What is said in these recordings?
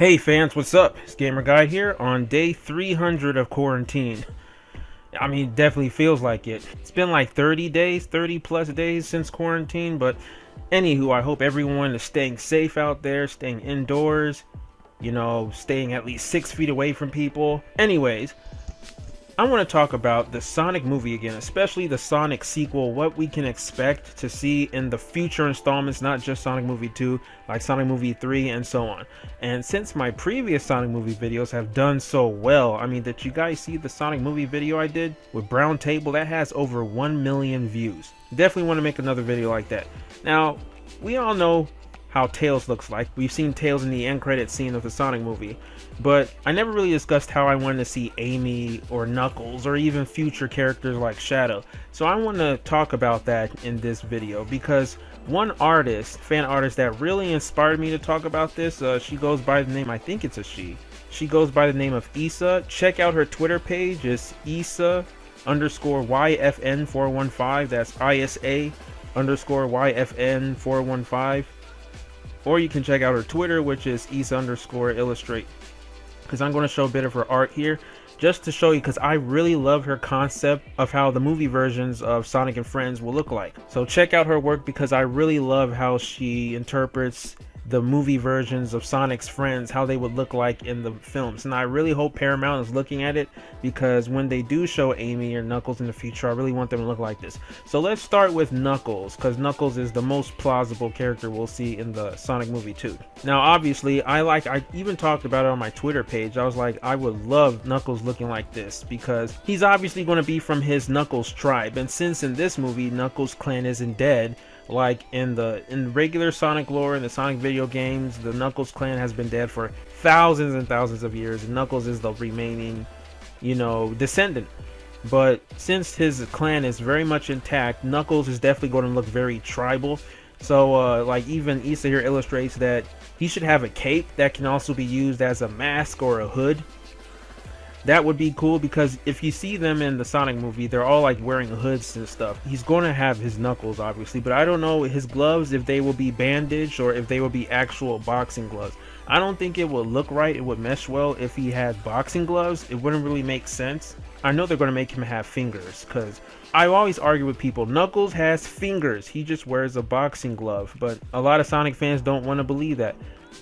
Hey fans, what's up? It's Gamer Guy here on day 300 of quarantine. I mean, definitely feels like it. It's been like 30 days, 30 plus days since quarantine, but anywho, I hope everyone is staying safe out there, staying indoors, staying at least 6 feet away from people. Anyways, I want to talk about the Sonic movie again, especially the Sonic sequel, what we can expect to see in the future installments, not just Sonic Movie 2, like Sonic Movie 3 and so on. And since my previous Sonic movie videos have done so well, I mean, did you guys see the Sonic movie video I did with Brown Table? That has over 1 million views. Definitely want to make another video like that. Now, we all know how Tails looks like. We've seen Tails in the end credit scene of the Sonic movie, but I never really discussed how I wanted to see Amy or Knuckles or even future characters like Shadow. So I want to talk about that in this video because one fan artist that really inspired me to talk about this, she goes by the name, I think it's a she goes by the name of Issa. Check out her Twitter page. It's Issa_YFN415. That's ISA_YFN415. Or you can check out her Twitter, which is Issa_illustrate. Because I'm going to show a bit of her art here, just to show you, because I really love her concept of how the movie versions of Sonic and Friends will look like. So check out her work because I really love how she interprets the movie versions of Sonic's friends, how they would look like in the films. And I really hope Paramount is looking at it, because when they do show Amy or Knuckles in the future, I really want them to look like this. So let's start with Knuckles, because Knuckles is the most plausible character we'll see in the Sonic movie 2. Now obviously I even talked about it on my Twitter page. I was like, I would love Knuckles looking like this, because he's obviously going to be from his Knuckles tribe, and since in this movie Knuckles clan isn't dead, like in regular Sonic lore, in the Sonic video games, the Knuckles clan has been dead for thousands and thousands of years, and Knuckles is the remaining, descendant. But since his clan is very much intact, Knuckles is definitely going to look very tribal. So like even Issa here illustrates that he should have a cape that can also be used as a mask or a hood. That would be cool, because if you see them in the Sonic movie, they're all like wearing hoods and stuff. He's going to have his Knuckles obviously, but I don't know his gloves, if they will be bandaged or if they will be actual boxing gloves. I don't think it would look right, it would mesh well if he had boxing gloves. It wouldn't really make sense. I know they're going to make him have fingers, because I always argue with people, Knuckles has fingers, he just wears a boxing glove. But a lot of Sonic fans don't want to believe that.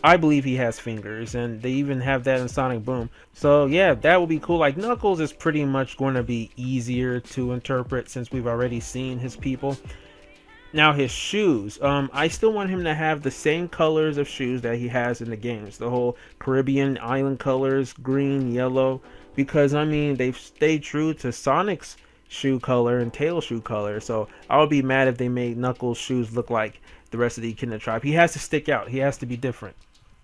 I believe he has fingers, and they even have that in Sonic Boom. So yeah, that would be cool. Like, Knuckles is pretty much going to be easier to interpret since we've already seen his people. Now his shoes, I still want him to have the same colors of shoes that he has in the games, the whole Caribbean island colors, green, yellow, because I mean they've stayed true to Sonic's shoe color and Tails shoe color. So I would be mad if they made Knuckles shoes look like the rest of the Echidna tribe. He has to stick out, he has to be different.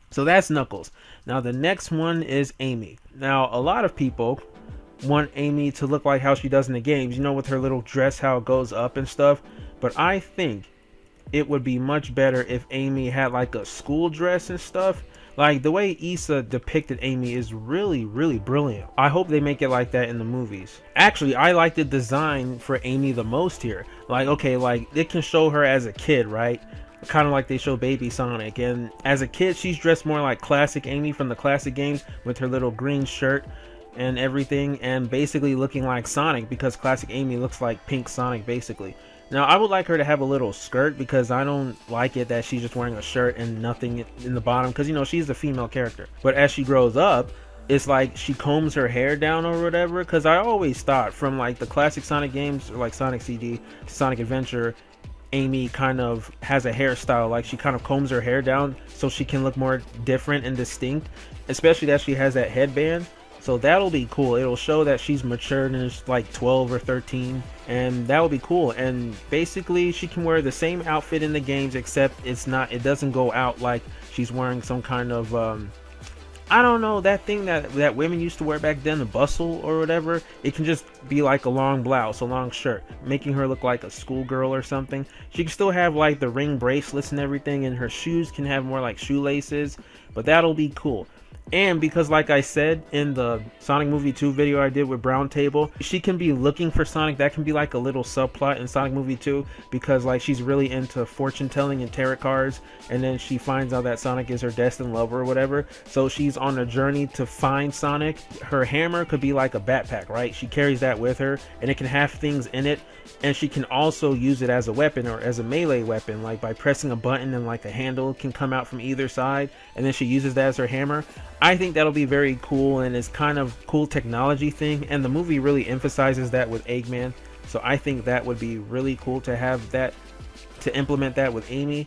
So that's Knuckles. Now the next one is Amy. Now a lot of people want Amy to look like how she does in the games, with her little dress, how it goes up and stuff. But I think it would be much better if Amy had like a school dress and stuff. Like the way Issa depicted Amy is really, really brilliant. I hope they make it like that in the movies. Actually, I like the design for Amy the most here. Like, okay, like it can show her as a kid, right? Kind of like they show Baby Sonic, and as a kid she's dressed more like classic Amy from the classic games, with her little green shirt and everything, and basically looking like Sonic, because classic Amy looks like pink Sonic basically. Now I would like her to have a little skirt, because I don't like it that she's just wearing a shirt and nothing in the bottom, because she's a female character. But as she grows up, it's like she combs her hair down or whatever, because I always thought from like the classic Sonic games, or like Sonic CD, Sonic Adventure, Amy kind of has a hairstyle, like she kind of combs her hair down so she can look more different and distinct, especially that she has that headband. So that'll be cool. It'll show that she's matured and is like 12 or 13, and that'll be cool. And basically she can wear the same outfit in the games, except it doesn't go out like she's wearing some kind of I don't know, that thing that women used to wear back then, the bustle or whatever. It can just be like a long blouse, a long shirt, making her look like a schoolgirl or something. She can still have like the ring bracelets and everything, and her shoes can have more like shoelaces, but that'll be cool. And because, like I said in the Sonic Movie 2 video I did with Brown Table, she can be looking for Sonic. That can be like a little subplot in Sonic Movie 2, because like she's really into fortune telling and tarot cards, and then she finds out that Sonic is her destined lover or whatever. So she's on a journey to find Sonic. Her hammer could be like a backpack, right? She carries that with her, and it can have things in it, and she can also use it as a weapon or as a melee weapon, like by pressing a button and like a handle can come out from either side, and then she uses that as her hammer. I think that'll be very cool, and it's kind of cool technology thing, and the movie really emphasizes that with Eggman. So I think that would be really cool to have that, to implement that with Amy.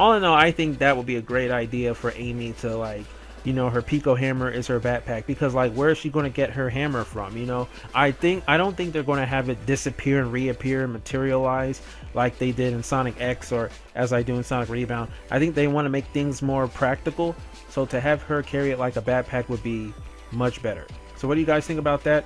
All in all, I think that would be a great idea for Amy to, like, you know, her Pico hammer is her backpack, because like where is she going to get her hammer from? You know, I don't think they're going to have it disappear and reappear and materialize like they did in Sonic X, or as I do in Sonic Rebound. I think they want to make things more practical, so to have her carry it like a backpack would be much better. So what do you guys think about that?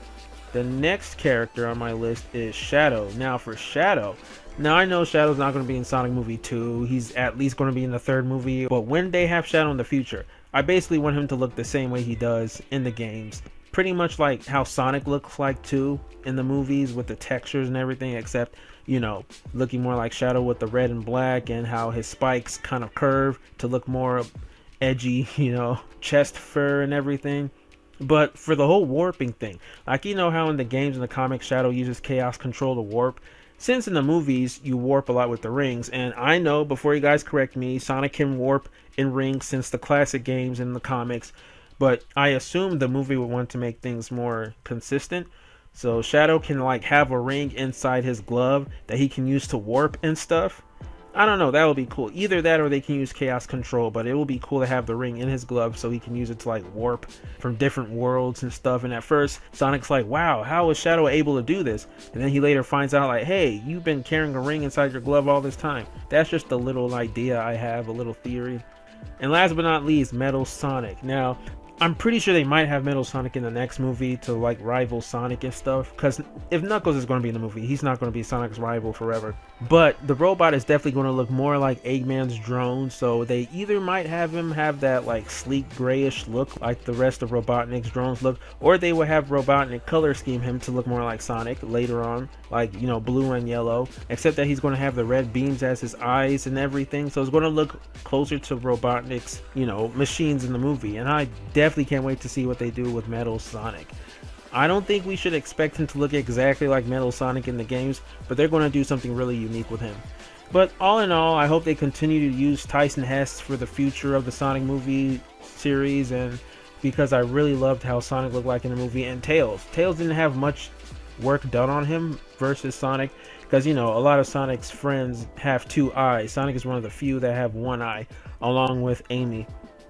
The next character on my list is Shadow. Now for Shadow, now I know Shadow's not going to be in Sonic Movie 2, he's at least going to be in the third movie, but when they have Shadow in the future, I basically want him to look the same way he does in the games. Pretty much like how Sonic looks like too in the movies, with the textures and everything, except, you know, looking more like Shadow with the red and black, and how his spikes kind of curve to look more edgy, you know, chest fur and everything. But for the whole warping thing, like, you know how in the games and the comics Shadow uses Chaos Control to warp? Since in the movies you warp a lot with the rings, and I know, before you guys correct me, Sonic can warp in rings since the classic games and the comics, but I assume the movie would want to make things more consistent. So Shadow can like have a ring inside his glove that he can use to warp and stuff. I don't know, that would be cool. Either that or they can use Chaos Control, but it will be cool to have the ring in his glove so he can use it to like warp from different worlds and stuff. And at first, Sonic's like, wow, how is Shadow able to do this? And then he later finds out like, hey, you've been carrying a ring inside your glove all this time. That's just a little idea I have, a little theory. And last but not least, Metal Sonic. Now, I'm pretty sure they might have Metal Sonic in the next movie to like rival Sonic and stuff, because if Knuckles is going to be in the movie, he's not going to be Sonic's rival forever. But the robot is definitely going to look more like Eggman's drone, so they either might have him have that like sleek grayish look like the rest of Robotnik's drones look, or they will have Robotnik color scheme him to look more like Sonic later on, like, you know, blue and yellow, except that he's going to have the red beams as his eyes and everything, so it's going to look closer to Robotnik's, you know, machines in the movie. And I definitely can't wait to see what they do with Metal Sonic. I don't think we should expect him to look exactly like Metal Sonic in the games, but they're going to do something really unique with him. But all in all, I hope they continue to use Tyson Hesse for the future of the Sonic movie series, and because I really loved how Sonic looked like in the movie. And Tails didn't have much work done on him versus Sonic, because, you know, a lot of Sonic's friends have two eyes. Sonic is one of the few that have one eye, along with Amy.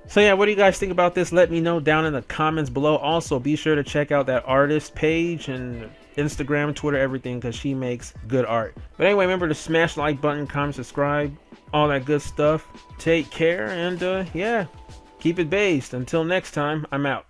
So yeah, what do you guys think about this? Let me know down in the comments below. Also, be sure to check out that artist page and Instagram, Twitter, everything, because she makes good art. But anyway, remember to smash the like button, comment, subscribe, all that good stuff. Take care, and yeah, keep it based. Until next time, I'm out.